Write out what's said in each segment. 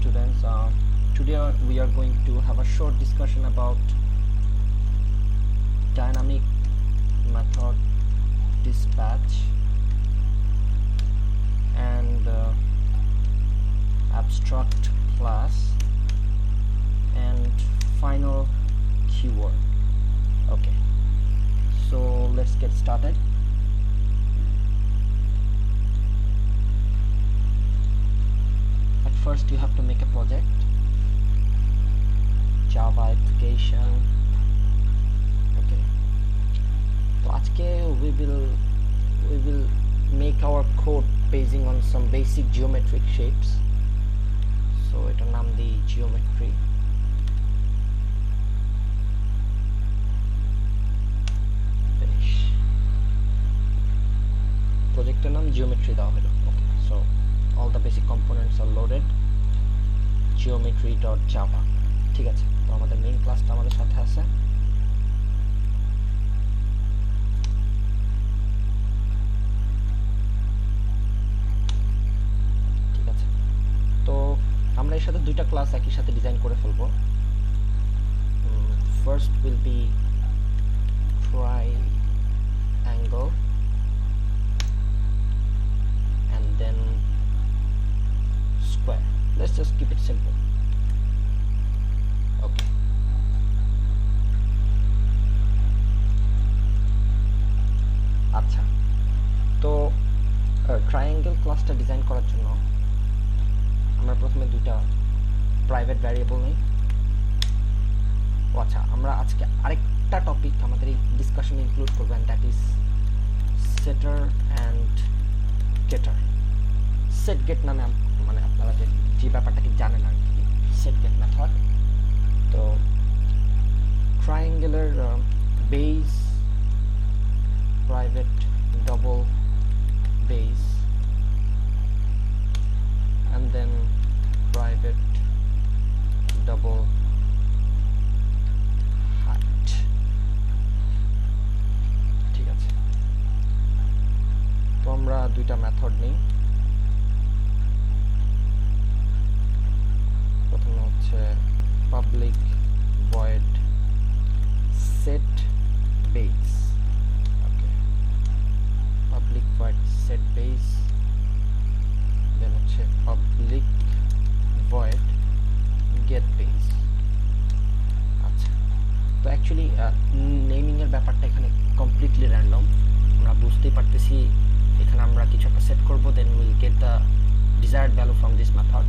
students. Today we are going to have a short discussion about dynamic method dispatch and abstract class and final keyword. Okay, so let's get started. At first you have to make a project, Java application. Okay, so today we will make our code basing on some basic geometric shapes. So এটার নাম দিই geometry. Finish. প্রজেক্টের নাম geometry দেওয়া হলো. Okay, so all the basic components are loaded. geometry.java. ঠিক আছে, তো আমাদের মেইন ক্লাসটা আমাদের সাথে আছে. ঠিক আছে, তো আমরা এর সাথে দুইটা ক্লাস একই সাথে ডিজাইন করে ফেলবো. First will be triangle and then square. Let's just keep it simple. Okay, আচ্ছা, তো ট্রায়াঙ্গেল ক্লাসটা ডিজাইন করার জন্য আমরা প্রথমে দুইটা প্রাইভেট ভ্যারিয়েবল নিই. আচ্ছা, আমরা আজকে আরেকটা টপিক আমাদের এই ডিসকাশনে ইনক্লুড করব, এন্ড দ্যাট ইজ সেটার অ্যান্ড গেটার. সেট গেট নামে মানে আপনারা যে ব্যাপারটাকে জানেন আর কি, সেট গেট মেথড. তো ট্রায়াঙ্গেলের base, private double base, and then private double height. ঠিক আছে, তো আমরা দুইটা মেথড নিই. প্রথমে হচ্ছে পাবলিক ভয়েড সেট বেস. ওকে, পাবলিক ভয়েড সেট বেস, দেন হচ্ছে পাবলিক ভয়েড গেট বেস. আচ্ছা, তো অ্যাকচুয়ালি নেমিং এর ব্যাপারটা এখানে কমপ্লিটলি র্যান্ডম. আমরা বুঝতেই পারতেছি এখানে আমরা কিছু একটা সেট করব, then will get the desired value from this method.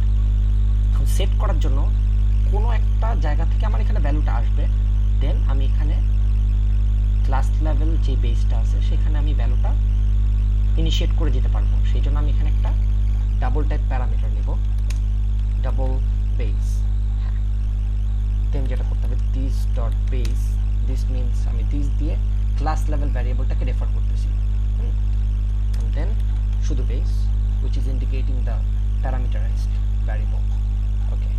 এখন সেট করার জন্য কোনো একটা জায়গা থেকে আমার এখানে ভ্যালুটা আসবে, দেন আমি এখানে ক্লাস লেভেল যে বেসটা আছে সেখানে আমি ভ্যালুটা ইনিশিয়েট করে যেতে পারবো. সেই জন্য আমি এখানে একটা ডাবল টাইপ প্যারামিটার নিব, ডাবল বেস. হ্যাঁ, দেন যেটা করতে হবে this dot base, this means আমি দিস দিয়ে ক্লাস লেভেল ভ্যারিয়েবলটাকে রেফার করতেছি, and then শুধু base which is indicating the parameterized variable. ওকে,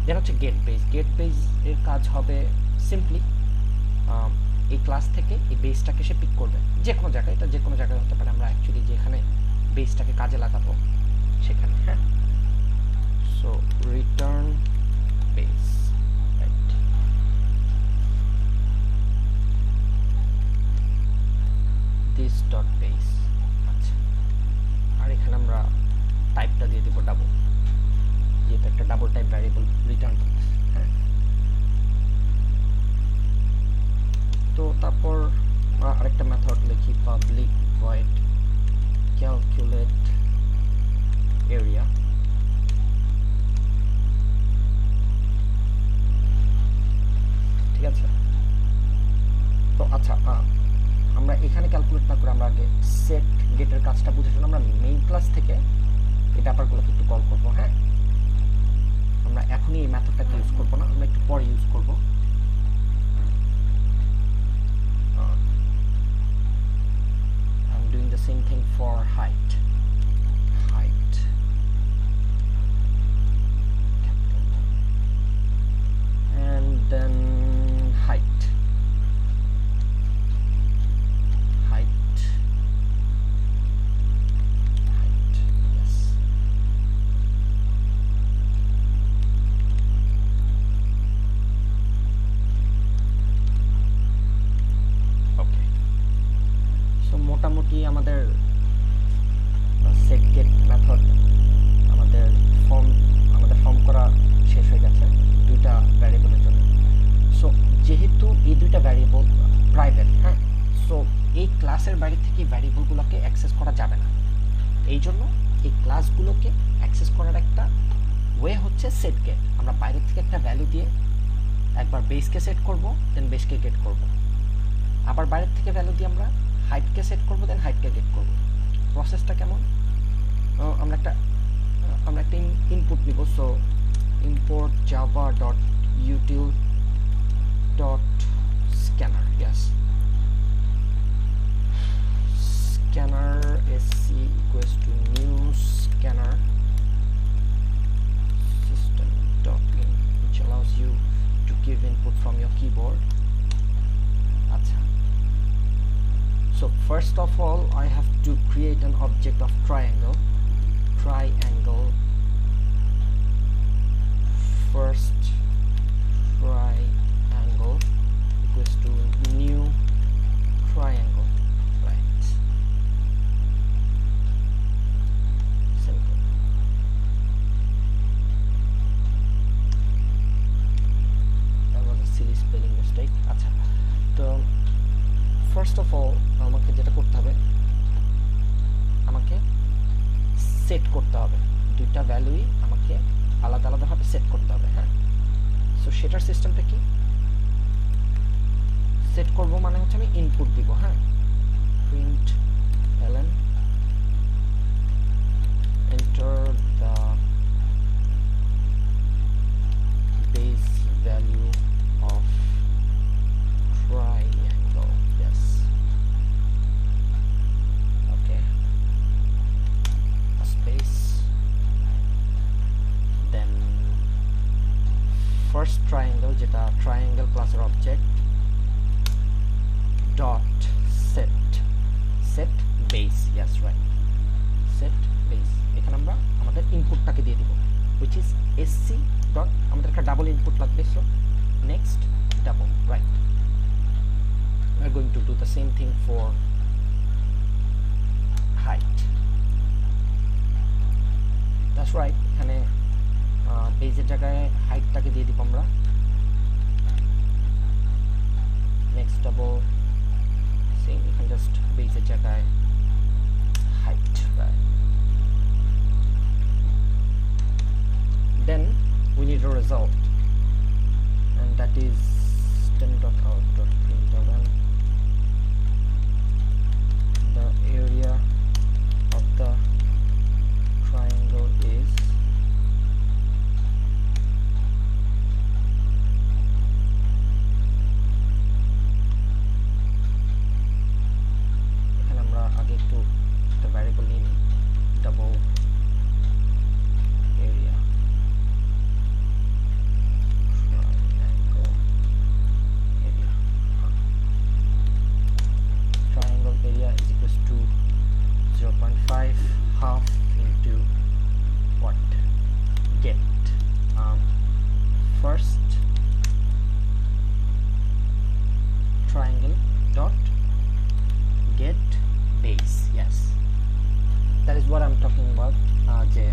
দেন হচ্ছে গেট বেস. গেট বেস এর কাজ হবে সিম্পলি এই ক্লাস থেকে এই বেসটাকে সে পিক করবে যে কোনো জায়গায়. এটা যে কোনো জায়গায় হতে পারে, আমরা অ্যাকচুয়ালি যেখানে বেসটাকে কাজে লাগাবো সেখানে. হ্যাঁ, so return base, right. This dot base. আচ্ছা, আর এখানে আমরা টাইপটা দিয়ে দিব ডাবল, যেহেতু একটা ডাবল টাইপ ভ্যারিয়েবল রিটার্ন করতেছে. হ্যাঁ, তো তারপর আরেকটা মেথড লিখি, পাবলিক ভয়েড ক্যালকুলেট এরিয়া. ঠিক আছে, তো আচ্ছা, আমরা এখানে ক্যালকুলেট না করে আমরা আগে সেট গেটের কাজটা বুঝে শুনে আমরা মেইন ক্লাস থেকে এই ব্যাপারগুলোকে একটু কল করবো. হ্যাঁ, আমরা এখনই এই মেথডটাকে ইউজ করবো না, আমরা একটু পরে ইউজ করবো. I'm doing the same thing for height. And then height. Yes. এই জন্য এই ক্লাসগুলোকে অ্যাক্সেস করার একটা ওয়ে হচ্ছে সেট গেট। আমরা বাইরে থেকে একটা ভ্যালু দিয়ে একবার বেসকে সেট করব, দেন বেসকে গেট করব, আবার বাইরের থেকে ভ্যালু দিয়ে আমরা হাইটকে সেট করব, দেন হাইটকে গেট করব। প্রসেসটা কেমন? আমরা একটা ইনপুট নিব। So import java.util.scanner, yes, scanner sc equals to new scanner system.in, which allows you to give input from your keyboard. Acha. So first of all, I have to create an object of triangle. First triangle equals to new triangle, right? Simple. That was a silly spelling mistake. আচ্ছা, তো first of all আমাকে যেটা করতে হবে, আমাকে set করতে হবে দুইটা ভ্যালুই আমাকে আলাদা আলাদাভাবে সেট করতে হবে। হ্যাঁ, সো সেটার সিস্টেমটা কি? সেট করব মানে হচ্ছে আমি ইনপুট দিব। হ্যাঁ, print ln enter the base value of triangle, yes, okay, a space, then first triangle যেটা triangle class এর object dot set base, yes, right, set base। এখানে আমরা আমাদের ইনপুটটাকে দিয়ে দিব, which is sc dot, আমাদের একটা ডাবল ইনপুট লাগবে। so next double, right, we are going to do the same thing for height, that's right। এখানে বেজের জায়গায় হাইটটাকে দিয়ে দিব আমরা। নেক্সট ডাবল, সেম, এখানে জাস্ট বেজের জায়গায় height, right. Then we need a result, and that is system.out.println the area of the triangle is এখানে আমরা আগে একটু একটা ভ্যারিয়েবল নিই, double area triangle area is equals to 0.5 half into what? Get first triangle dot get base, yes, that is what I'm talking about। যে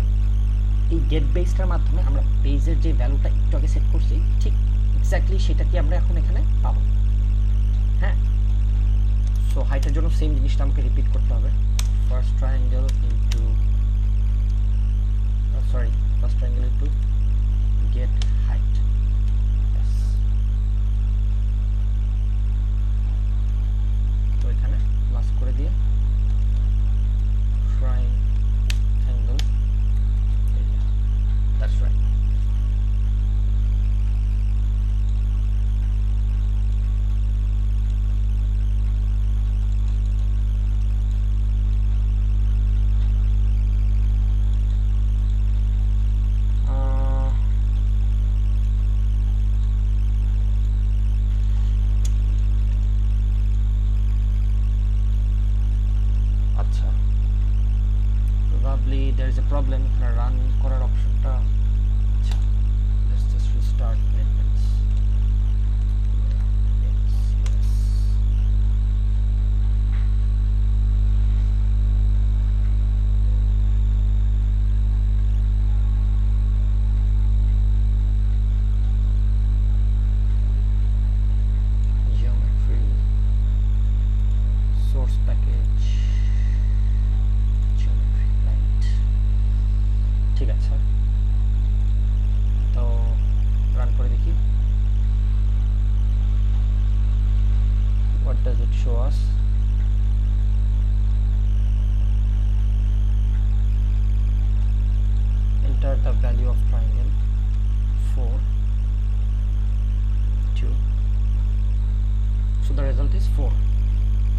এই gate বেসটার মাধ্যমে আমরা বেসের যে ভ্যালুটা একটু আগে সেট করছি, ঠিক এক্স্যাক্টলি সেটাকে আমরা এখন এখানে পাবো। হ্যাঁ, সো হাইটের জন্য সেম জিনিসটা আমাকে রিপিট করতে হবে। First triangle into get height, yes, তো এখানে প্লাস করে দিয়ে triangle area, that's right। আচ্ছা, probably there is a problem এখানে রান করার অপশনটা, আচ্ছা, let's just restart netbeans, yes, geometry source package geometry, right, the value of triangle 4 2, so the result is 4.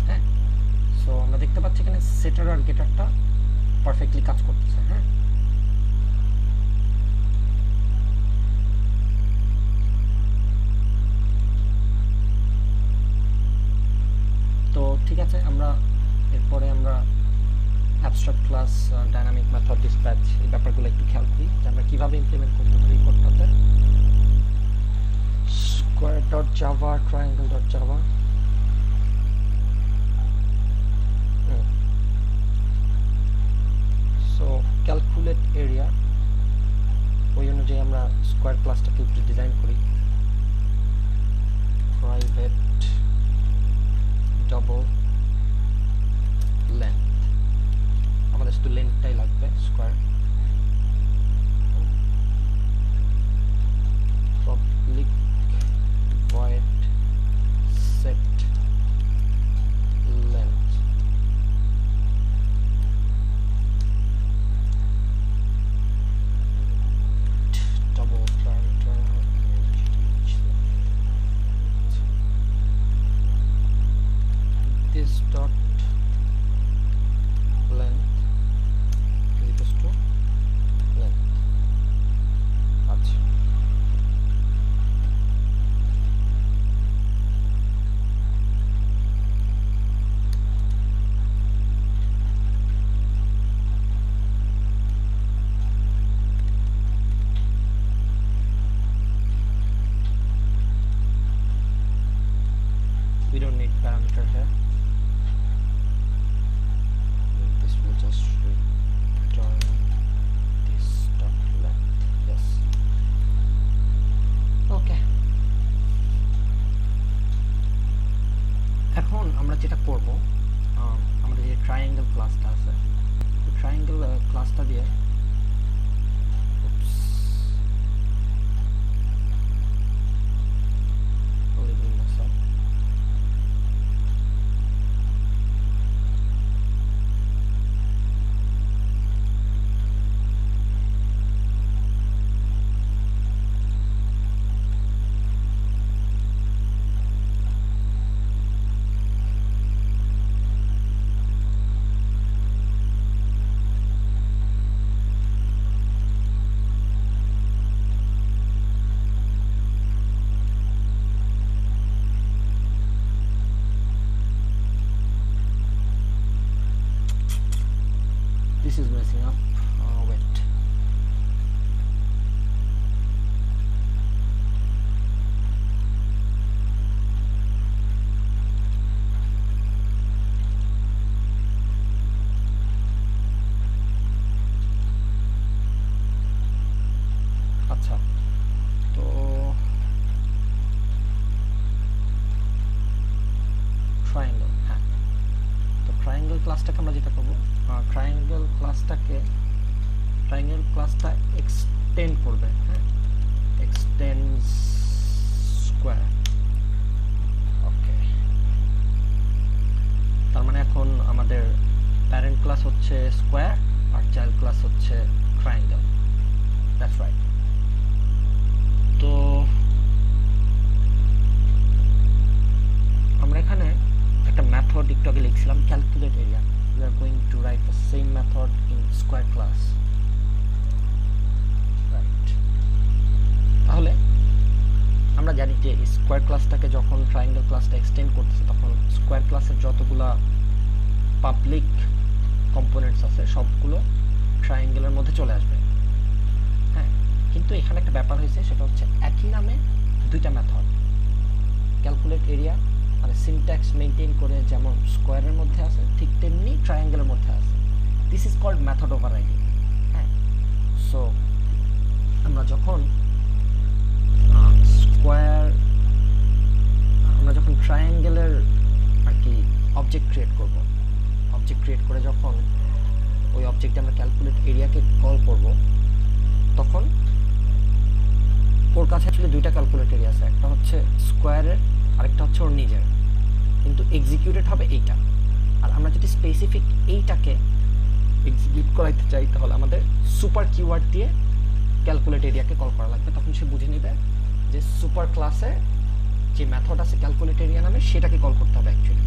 হ্যাঁ, সো আমরা দেখতে পাচ্ছি এখানে সেটার আর গেটারটা পারফেক্টলি কাজ করতেছে। হ্যাঁ, তো ঠিক আছে, আমরা এরপরে আমরা abstract class, dynamic method, dispatch এই ব্যাপারগুলো একটু খেয়াল করি যে আমরা কীভাবে ইমপ্লিমেন্ট করতে পারি এই কোডটাতে। square.java, triangle.java, so calculate area, ওই অনুযায়ী আমরা স্কোয়ার ক্লাসটাকে একটু ডিজাইন করি। প্রাইভেট ডাবল লেন্থ, আমাদের শুধু লেন্থটাই লাগবে, square. Public void set length, double parameter this dot length is equals to length. আচ্ছা, we don't need parameter here. This will just return this dot length. Yes. Okay. এখন আমরা যেটা করব, আমাদের যে ট্রায়াঙ্গেল ক্লাসটা আছে, ট্রায়াঙ্গেল ক্লাসটা দিয়ে this is messing up. Wait. আচ্ছা, তো ট্রায়াঙ্গেল, হ্যাঁ, তো ট্রায়াঙ্গেল ক্লাসটাকে আমরা যেটা করবো, ট্রায়াঙ্গেল ক্লাসটা এক্সটেন্ড করবে। হ্যাঁ, এক্সটেন্ড স্কোয়ার। ওকে, তার মানে এখন আমাদের প্যারেন্ট ক্লাস হচ্ছে স্কোয়ার আর চাইল্ড ক্লাস হচ্ছে ট্রায়াঙ্গেল। That's right. তো আমরা এখানে একটা মেথড একটু আগে লিখছিলাম, calculate area. We are going to write the same method in square class. Right. তাহলে আমরা জানি যে স্কোয়ার ক্লাসটাকে যখন ট্রায়াঙ্গেল ক্লাসটা এক্সটেন্ড করতেছে তখন স্কোয়ার ক্লাসের যতগুলা পাবলিক কম্পোনেন্টস আছে সবগুলো ট্রায়াঙ্গেলের মধ্যে চলে আসবে। হ্যাঁ, কিন্তু এখানে একটা ব্যাপার হয়েছে, সেটা হচ্ছে একই নামে দুইটা মেথড। ক্যালকুলেট এরিয়া মানে সিনট্যাক্স মেইনটেইন করে যেমন স্কোয়ারের মধ্যে আছে, ঠিক তেমনি ট্রায়াঙ্গেলের মধ্যে আছে। This is called method overriding. হ্যাঁ, সো আমরা যখন ট্রায়াঙ্গেলের আর কি অবজেক্ট ক্রিয়েট করব, অবজেক্ট ক্রিয়েট করে যখন ওই অবজেক্টে আমরা ক্যালকুলেট এরিয়াকে কল করব, তখন ওর কাছে আসলে দুইটা ক্যালকুলেট এরিয়া আছে, একটা হচ্ছে স্কোয়ারের আরেকটা হচ্ছে ওর নিজের, কিন্তু এক্সিকিউটেড হবে এইটা। আর আমরা যদি স্পেসিফিক এইটাকে এক্সিকিউট করাইতে চাই তাহলে আমাদের সুপার কিওয়ার্ড দিয়ে ক্যালকুলেট এরিয়াকে কল করা লাগবে, তখন সে বুঝে নেবে যে সুপার ক্লাসে যে মেথড আছে ক্যালকুলেট এরিয়া নামে সেটাকে কল করতে হবে অ্যাকচুয়ালি।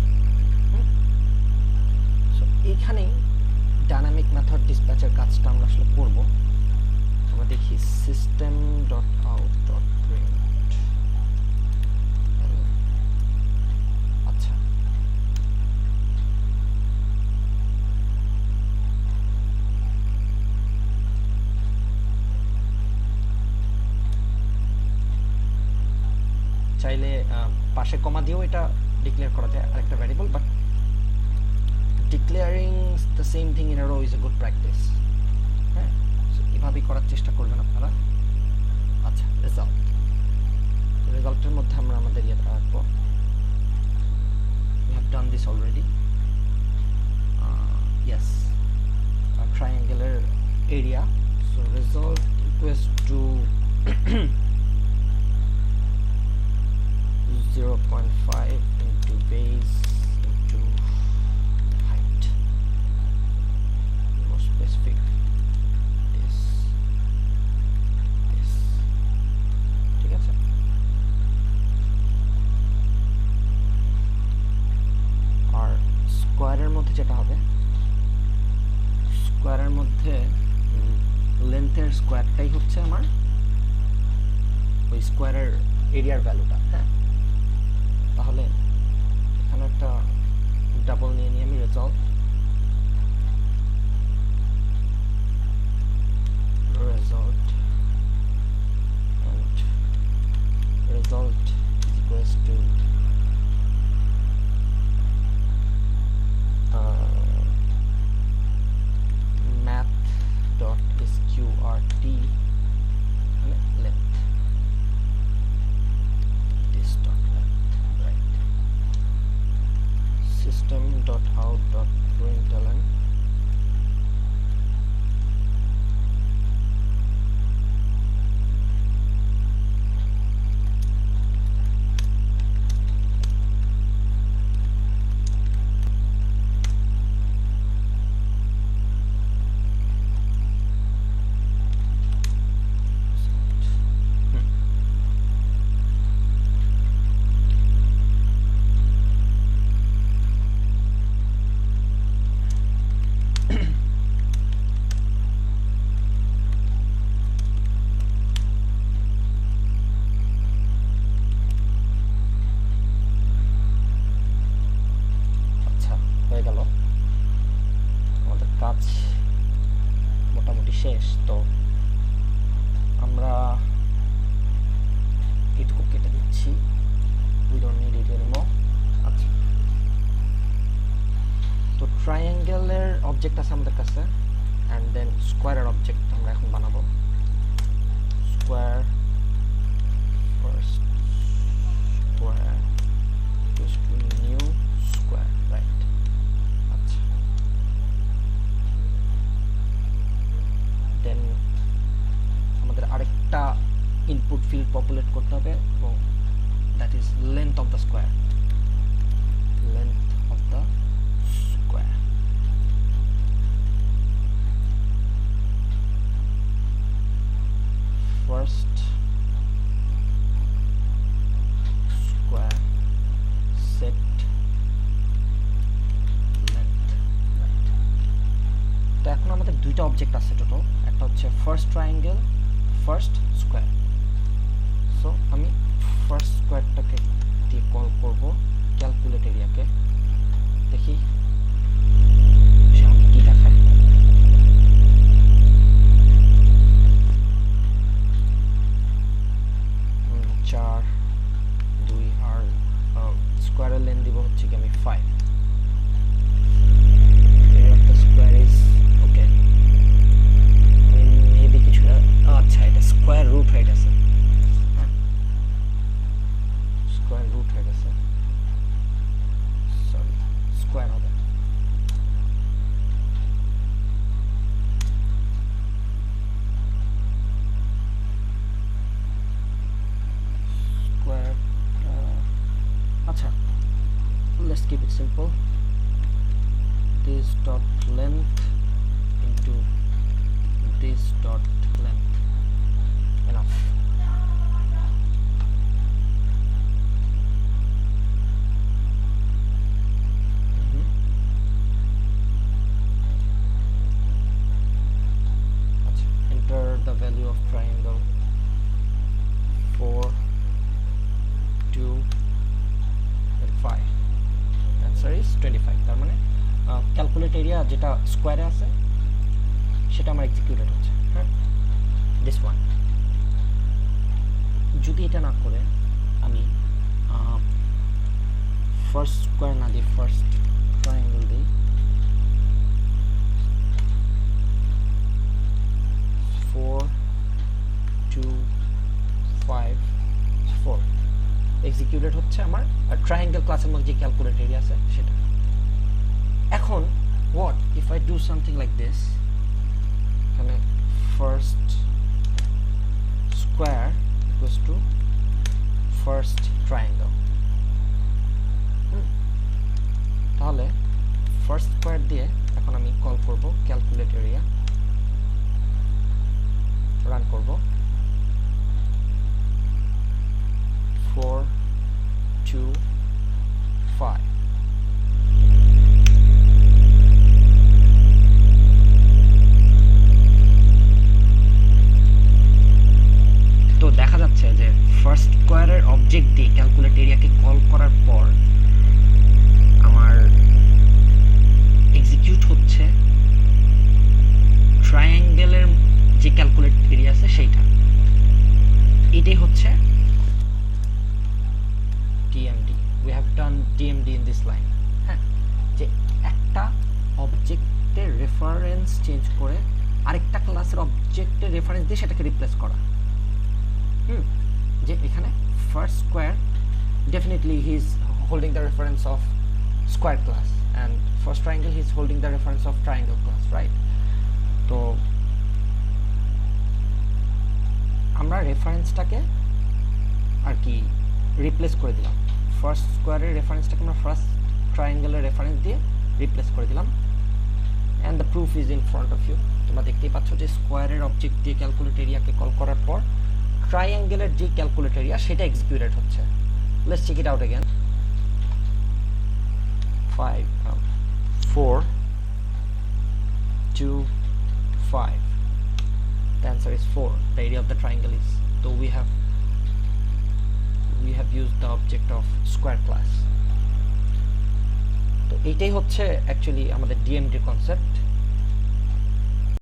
সো এইখানেই ডাইনামিক মেথড ডিসপ্যাচের কাজটা আমরা আসলে করব। আমরা দেখি system dot out dot print. আচ্ছা, চাইলে পাশে কমা দিয়েও এটা ডিক্লেয়ার করা যায় আরেকটা variable, but declaring the same thing in a row is a good practice. হ্যাঁ, এভাবেই করার চেষ্টা করবেন আপনারা। আচ্ছা, রেজাল্টের মধ্যে আমরা আমাদের ইয়েটা রাখবো। We have done this already. Yes, a triangular area. So result equals to 0.5 into base into height. More specific is this. ঠিক আছে, আর স্কোয়ারের মধ্যে যেটা হবে, স্কোয়ারের মধ্যে লেন্থের স্কোয়ারটাই হচ্ছে আমার ওই স্কোয়ারের এরিয়ার ভ্যালুটা। হ্যাঁ, তাহলে এখানে একটা ডাবল নিয়ে নিয়ে আমি result and result equals to math dot sqrt length, this dot length, right? System dot out dot println মোটামুটি শেষ। তো আমরা এটুকু কেটে দিচ্ছি, we don't need it anymore. আচ্ছা, তো ট্রায়াঙ্গেলের অবজেক্ট আছে আমাদের কাছে, অ্যান্ড দেন স্কোয়ারের অবজেক্ট আমরা এখন বানাবো। Square first square new square, right? আচ্ছা, দেন আমাদের আরেকটা ইনপুট ফিল্ড পপুলেট করতে হবে, এবং that is length of the square, length of the square. First square set length, right? তো এখন আমাদের দুইটা অবজেক্ট আছে টোটাল, একটা হচ্ছে first triangle, first square. So আমি ফার্স্ট স্কোয়ারটাকে দিয়ে কল করব ক্যালকুলেট এরিয়াকে, দেখি সে আমাকে কি দেখায়। 4 2 আর স্কোয়ারের লেন্থ দিব হচ্ছে কি আমি 5। area of the square is okay, maybe কিছু আচ্ছা এটা স্কোয়ার রুট হয়ে গেছে, স্কোয়ার রুট হয়ে গেছে, সরি স্কোয়ার হবে। যেটা স্কোয়ারে আছে সেটা আমার এক্সিকিউটেড হচ্ছে, হ্যাঁ, দিস ওয়ান। যদি এটা না করে আমি ফার্স্ট স্কোয়ার না দিই, ফার্স্ট ট্রায়াঙ্গেল দিই, 4 2 5 4 এক্সিকিউটেড হচ্ছে আমার ট্রায়াঙ্গেল ক্লাসের মধ্যে যে ক্যালকুলেট এরিয়া আছে সেটা। এখন what if I do something like this, এখানে first square equals to first triangle, তাহলে ফার্স্ট স্কোয়ার দিয়ে এখন আমি কল করব ক্যালকুলেট এরিয়া, রান করব 4 2 5। তো দেখা যাচ্ছে যে ফার্স্ট স্কোয়ারের অবজেক্ট দিয়ে ক্যালকুলেট এরিয়াকে কল করার পর আমার এক্সিকিউট হচ্ছে ট্রায়াঙ্গেলের যে ক্যালকুলেট এরিয়া আছে সেইটা। এটাই হচ্ছে DMD. We have done DMD in this line. হ্যাঁ, যে একটা অবজেক্টের রেফারেন্স চেঞ্জ করে আরেকটা ক্লাসের অবজেক্টের রেফারেন্স দিয়ে সেটাকে রিপ্লেস করা। যে এখানে first square definitely he is holding the reference of square class, and first triangle he is holding the reference of triangle class, right? তো আমরা রেফারেন্সটাকে আর কি রিপ্লেস করে দিলাম, ফার্স্ট স্কোয়ারের রেফারেন্সটাকে আমরা ফার্স্ট ট্রায়াঙ্গেলের রেফারেন্স দিয়ে রিপ্লেস করে দিলাম, and the proof is in front of you। তোমরা দেখতেই পাচ্ছ যে স্কোয়ারের অবজেক্ট দিয়ে ক্যালকুলেট এরিয়াকে কল করার পর ট্রায়াঙ্গেলের যে ক্যালকুলেট এরিয়া সেটা এক্সিকিউটেড হচ্ছে। Let's check it out again. 4 2 5, the answer is 4. The area of the triangle is, so we have used the object of square class। তো এইটাই হচ্ছে অ্যাকচুয়ালি আমাদের ডিএমডি কনসেপ্ট।